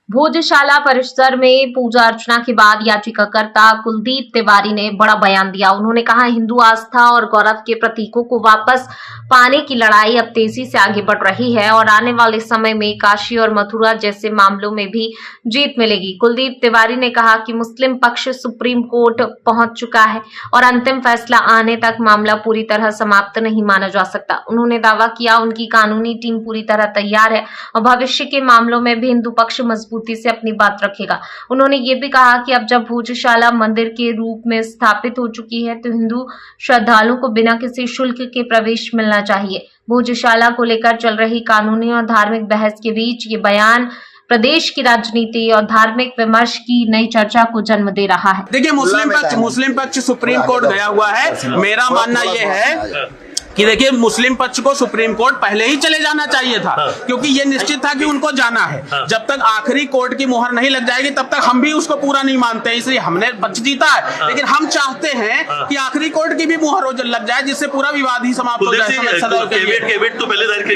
भोजशाला परिसर में पूजा अर्चना के बाद याचिकाकर्ता कुलदीप तिवारी ने बड़ा बयान दिया। उन्होंने कहा, हिंदू आस्था और गौरव के प्रतीकों को वापस पाने की लड़ाई अब तेजी से आगे बढ़ रही है और आने वाले समय में काशी और मथुरा जैसे मामलों में भी जीत मिलेगी। कुलदीप तिवारी ने कहा कि मुस्लिम पक्ष सुप्रीम कोर्ट पहुंच चुका है और अंतिम फैसला आने तक मामला पूरी तरह समाप्त नहीं माना जा सकता। उन्होंने दावा किया, उनकी कानूनी टीम पूरी तरह तैयार है और भविष्य के मामलों में भी हिंदू पक्ष मजबूती से अपनी बात रखेगा। उन्होंने ये भी कहा कि अब जब भोजशाला मंदिर के रूप में स्थापित हो चुकी है तो हिंदू श्रद्धालुओं को बिना किसी शुल्क के प्रवेश मिलना चाहिए। भोजशाला को लेकर चल रही कानूनी और धार्मिक बहस के बीच ये बयान प्रदेश की राजनीति और धार्मिक विमर्श की नई चर्चा को जन्म दे रहा है। देखिए, मुस्लिम पक्ष सुप्रीम कोर्ट गया हुआ है। मेरा मानना यह है कि देखिए, मुस्लिम पक्ष को सुप्रीम कोर्ट पहले ही चले जाना चाहिए था, क्योंकि ये निश्चित था कि उनको जाना है। जब तक आखिरी कोर्ट की मुहर नहीं लग जाएगी तब तक हम भी उसको पूरा नहीं मानते, इसलिए हमने पक्ष जीता है। लेकिन हम चाहते हैं कि आखिरी कोर्ट की भी मुहर लग जाए, जिससे पूरा विवाद ही समाप्त हो जाए।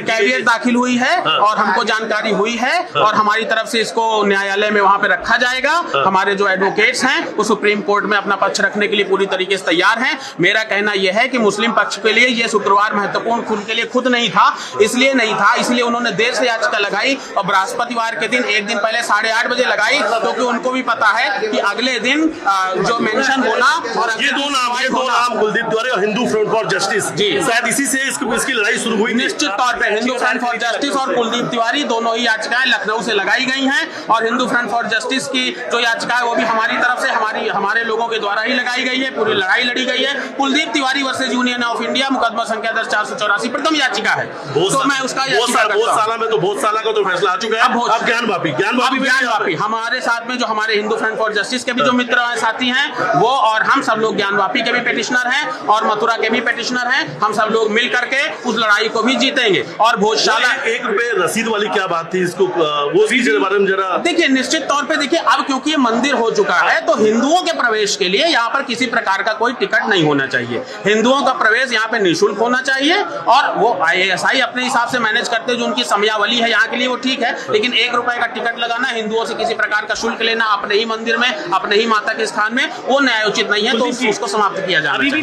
कैविएट दाखिल हुई है और हमको जानकारी हुई है और हमारी तरफ से इसको न्यायालय में वहां पे रखा जाएगा। हमारे जो एडवोकेट्स हैं वो सुप्रीम कोर्ट में अपना पक्ष रखने के लिए पूरी तरीके से तैयार हैं। मेरा कहना यह है कि मुस्लिम पक्ष के लिए ये शुक्रवार महत्वपूर्ण उनके लिए खुद नहीं था, इसलिए उन्होंने देर से याचिका लगाई और बृहस्पतिवार के दिन एक दिन पहले 8:30 बजे लगाई, क्योंकि उनको भी पता है कि अगले दिन जो मेंशन होना और ये दो नाम कुलदीप तिवारी और हिंदू फ्रंट फॉर जस्टिस, शायद इसी से इसकी लड़ाई शुरू हुई। निश्चित तौर पर हिंदू फ्रंट फॉर जस्टिस और कुलदीप तिवारी दोनों ही याचिकाएं लखनऊ से लगाई गई हैं और हिंदू फ्रंट फॉर जस्टिस की जो याचिका है वो भी हमारी तरफ से हमारे लोगों के द्वारा ही लगाई गई है। पूरी लड़ाई लड़ी गई है। Kuldeep Tiwari versus union of India, मुकदमा संख्या 484 प्रथम याचिका है। तो मैं उसका भोजशाला का तो फैसला आ चुका है। अब ज्ञानवापी हमारे साथ में जो हमारे हिंदू फ्रंट फॉर जस्टिस के भी जो मित्र हैं, साथी हैं, वो और हम सब लोग ज्ञानवापी के भी पेटिशनर हैं और मथुरा के भी पेटिशनर हैं। हम सब लोग मिल करके उस लड़ाई को भी जीतेंगे। और भोजशाला ₹1 रसीद वाली क्या बात थी, इसको वो बारे में जरा देखिए। निश्चित तौर पे देखिए, अब क्योंकि ये मंदिर हो चुका है तो हिंदुओं के प्रवेश के लिए यहाँ पर किसी प्रकार का कोई टिकट नहीं होना चाहिए। हिंदुओं का प्रवेश यहाँ पे निःशुल्क होना चाहिए और वो IASI अपने हिसाब से मैनेज करते हैं। जो उनकी समयावली है यहाँ के लिए वो ठीक है, लेकिन ₹1 का टिकट लगाना, हिंदुओं से किसी प्रकार का शुल्क लेना अपने ही मंदिर में, अपने ही माता के स्थान में, वो न्यायोचित नहीं है। तो उसको समाप्त किया जाना चाहिए।